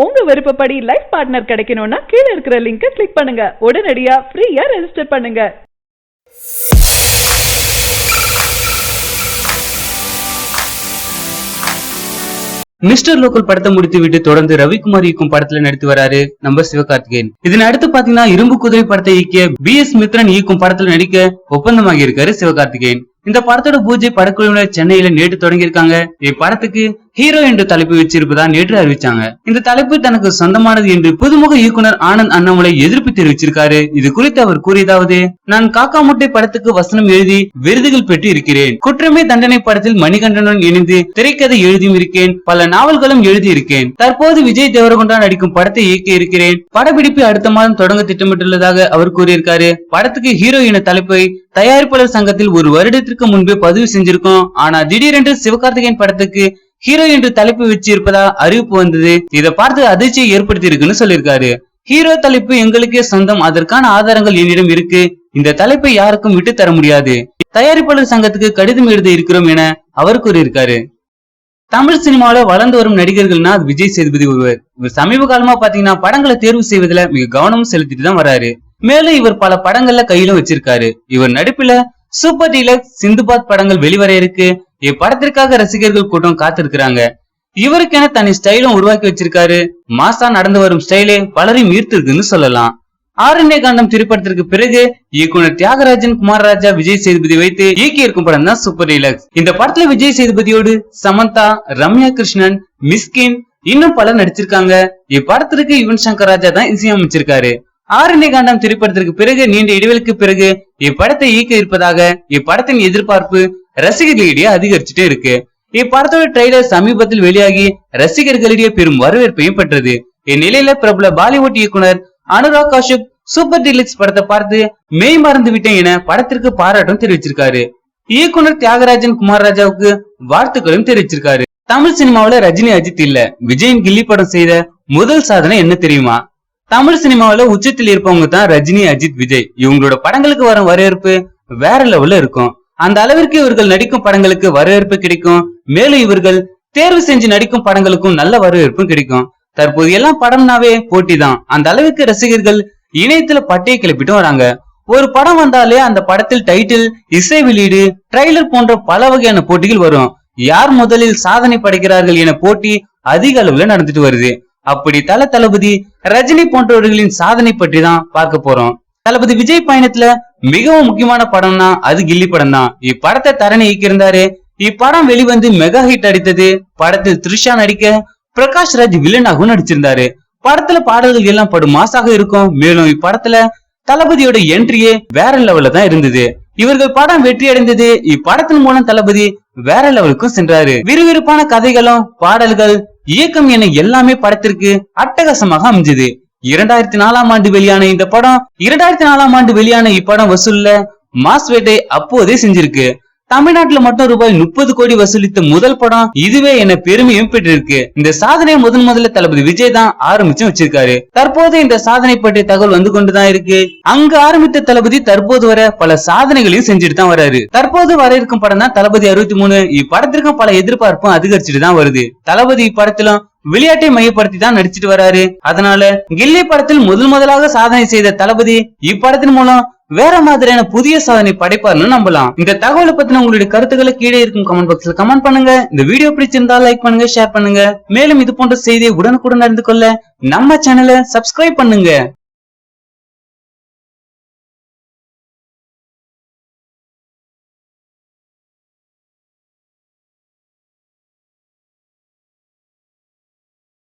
உங்க விருப்பப்படி life partner கிடைக்கணும்னா கீழே இருக்கிற லிங்கை கிளிக் பண்ணுங்க. உடனடியா ஃப்ரீயா ரெஜிஸ்டர் பண்ணுங்க. மிஸ்டர் லோக்கல் படத்தை முடித்து விட்டு தொடர்ந்து ரவிக்குமார் இயக்கும் படத்துல நடித்து வராரு நம்ம சிவகார்த்திகேயன். இதனை அடுத்து பாத்தீங்கன்னா இரும்பு குதிரை படத்தை இயக்கிய BS மித்ரன் இயக்கும் படத்துல நடிக்க ஒப்பந்தமாகி இருக்காரு சிவகார்த்திகேயன். இந்த படத்தோட பூஜை படக்குழுவினர் சென்னையில நேற்று தொடங்கியிருக்காங்க. இப்படத்துக்கு ஹீரோ என்று தலைப்பு வச்சிருப்பதா நேற்று அறிவிச்சாங்க. இந்த தலைப்பு தனக்கு சொந்தமானது என்று புதுமுக இயக்குனர் ஆனந்த் அண்ணாமலை எதிர்ப்பு தெரிவிச்சிருக்காரு. இது குறித்து அவர் கூறியதாவது, நான் காக்கா முட்டை படத்துக்கு வசனம் எழுதி விருதுகள் பெற்று இருக்கிறேன். குற்றமே தண்டனை படத்தில் மணிகண்டனுடன் இணைந்து திரைக்கதை எழுதியும் இருக்கேன். பல நாவல்களும் எழுதி இருக்கேன். தற்போது விஜய் தேவரகொண்டா நடிக்கும் படத்தை இயக்கி இருக்கிறேன். படப்பிடிப்பு அடுத்த மாதம் தொடங்க திட்டமிட்டுள்ளதாக அவர் கூறியிருக்காரு. படத்துக்கு ஹீரோ என தலைப்பை தயாரிப்பாளர் சங்கத்தில் ஒரு வருடத்திற்கு முன்பே பதிவு செஞ்சிருக்கோம். ஆனா திடீரென்று சிவகார்த்திகேயன் படத்துக்கு ஹீரோ என்று தலைப்பு வச்சு இருப்பதா அறிவிப்பு வந்தது. இதை பார்த்து அதிர்ச்சியை ஏற்படுத்தி இருக்குன்னு சொல்லியிருக்காரு. ஹீரோ தலைப்பு எங்களுக்கே சொந்தம், அதற்கான ஆதாரங்கள் என்னிடம் இருக்கு. இந்த தலைப்பை யாருக்கும் விட்டு தர முடியாது. தயாரிப்பாளர் சங்கத்துக்கு கடிதம் எழுதி இருக்கிறோம் என அவர் கூறியிருக்காரு. தமிழ் சினிமாவில வளர்ந்து வரும் நடிகர்கள்னா விஜய் சேதுபதி ஒருவர். இவர் சமீப காலமா பாத்தீங்கன்னா படங்களை தேர்வு செய்வதில் மிக கவனம் செலுத்திட்டு தான் வராரு. மேலும் இவர் பல படங்கள்ல கையிலும் வச்சிருக்காரு. இவர் நடிப்புல சூப்பர் டீலக்ஸ், சிந்துபாத் படங்கள் வெளிவர இருக்கு. இப்படத்திற்காக ரசிகர்கள் கூட்டம் காத்திருக்கிறாங்க. இவருக்கென தனி ஸ்டைலும் உருவாக்கி வச்சிருக்காரு. மாசா நடந்து வரும் ஸ்டைலே பலரையும் ஈர்த்திருக்குன்னு சொல்லலாம். ஆரண்ய காண்டம் திரைப்படத்திற்கு பிறகு இயக்குனர் தியாகராஜன், குமாரராஜா, விஜய் சேதுபதி வைத்து இயக்கி இருக்கும் படம் தான் சூப்பர் டீலக்ஸ். இந்த படத்துல விஜய் சேதுபதியோடு சமந்தா, ரம்யா கிருஷ்ணன், மிஸ்கின் இன்னும் பலர் நடிச்சிருக்காங்க. இப்படத்திற்கு யுவன் சங்கர் ராஜா தான் இசையமைச்சிருக்காரு. ஆரண்ய காண்டம் திரைப்படத்திற்கு பிறகு நீண்ட இடைவெளிக்கு பிறகு இப்படத்தை இயக்க இருப்பதாக இப்படத்தின் எதிர்பார்ப்பு ரசிகர்களிடையே அதிகரிச்சுட்டே இருக்கு. இப்படத்தோட ட்ரெய்லர் சமீபத்தில் வெளியாகி ரசிகர்களிடையே பெரும் வரவேற்பையும் பெற்றது. இந்நிலையில பிரபல பாலிவுட் இயக்குனர் அனுராக் காஷ்யப் சூப்பர் டீலக்ஸ் படத்தை பார்த்து மெய் மறந்து விட்டேன் என படத்திற்கு பாராட்டும் தெரிவிச்சிருக்காரு. இயக்குனர் தியாகராஜன், குமாரராஜாவுக்கு வாழ்த்துக்களும் தெரிவிச்சிருக்காரு. தமிழ் சினிமாவில ரஜினி, அஜித் இல்ல, விஜயின் கில்லி படம் செய்த முதல் சாதனை என்ன தெரியுமா? தமிழ் சினிமாவில உச்சத்தில் இருப்பவங்க தான் ரஜினி, அஜித், விஜய். இவங்களோட படங்களுக்கு வரும் வரவேற்பு வேற லெவல்ல இருக்கும். அந்த அளவிற்கு இவர்கள் நடிக்கும் படங்களுக்கு வரவேற்பு கிடைக்கும். மேலும் இவர்கள் தேர்வு செஞ்சு நடிக்கும் படங்களுக்கும் நல்ல வரவேற்பும் கிடைக்கும். தற்போது எல்லாம் படம்னாவே போட்டி தான். அந்த அளவுக்கு ரசிகர்கள் இணையத்துல பட்டையை கிளப்பிட்டு வராங்க. ஒரு படம் வந்தாலே அந்த படத்தில் டைட்டில், இசை வெளியீடு, ட்ரெய்லர் போன்ற பல வகையான போட்டிகள் வரும். யார் முதலில் சாதனை படைக்கிறார்கள் என போட்டி அதிக அளவுல நடந்துட்டு வருது. அப்படி தளபதி ரஜினி போன்றவர்களின் சாதனை பற்றி தான் பார்க்க போறோம். தளபதி விஜய் பயணத்துல மிகவும் முக்கியமான படம்னா அது கில்லி படம் தான். இப்படத்தை தரணி இயக்கியிருந்தாரு. இப்படம் வெளிவந்து மெகா ஹிட் அடித்தது. படத்தில் த்ரிஷா நடிக்க பிரகாஷ் ராஜ் வில்லனாகவும் நடிச்சிருந்தாரு. படத்துல பாடல்கள் எல்லாம் படும் மாசாக இருக்கும். மேலும் இப்படத்துல தளபதியோட என்ட்ரியே வேற லெவல்ல தான் இருந்தது. இவர்கள் படம் வெற்றி அடைந்தது. இப்படத்தின் மூலம் தளபதி வேற லெவலுக்கும் சென்றாரு. விறுவிறுப்பான கதைகளும் பாடல்கள், இயக்கம் என எல்லாமே படத்திற்கு அட்டகாசமாக அமைஞ்சது. 2004ஆம் ஆண்டு வெளியான இந்த படம் 2004ஆம் ஆண்டு வெளியான இப்படம் வசூல்ல மாஸ் வேட்டை அப்போதே செஞ்சிருக்கு. தமிழ்நாட்டுல மட்டும் ரூபாய் 30 கோடி வசூலித்த முதல் படம் இதுவே என பெருமையும் பெற்றிருக்கு. இந்த சாதனையை முதல்ல தளபதி விஜய் தான் ஆரம்பிச்சு வச்சிருக்காரு. தற்போது இந்த சாதனை பற்றிய தகவல் வந்து கொண்டுதான் இருக்கு. அங்க ஆரம்பித்த தளபதி தற்போது வர பல சாதனைகளையும் செஞ்சுட்டு தான் வராரு. தற்போது வர இருக்கும் படம் தான் தளபதி 63. இப்படத்திற்கும் பல எதிர்பார்ப்பும் அதிகரிச்சுட்டு தான் வருது. தளபதி இப்படத்திலும் விளையாட்டை மையப்படுத்தி தான் நடிச்சிட்டு வராரு. அதனால கில்லி படத்தில் முதலாக சாதனை செய்த தளபதி இப்படத்தின் மூலம் வேற மாதிரியான புதிய சாதனை படைப்பார்னு நம்பலாம். இந்த தகவலை பத்தின உங்களுடைய கருத்துக்களை கீழே இருக்கும் கமெண்ட் பாக்ஸ்ல கமெண்ட் பண்ணுங்க. இந்த வீடியோ பிடிச்சிருந்தா லைக் பண்ணுங்க, ஷேர் பண்ணுங்க. மேலும் இது போன்ற செய்தியை உடனுக்குடன் அறிந்து கொள்ள நம்ம சேனலை சப்ஸ்கிரைப் பண்ணுங்க.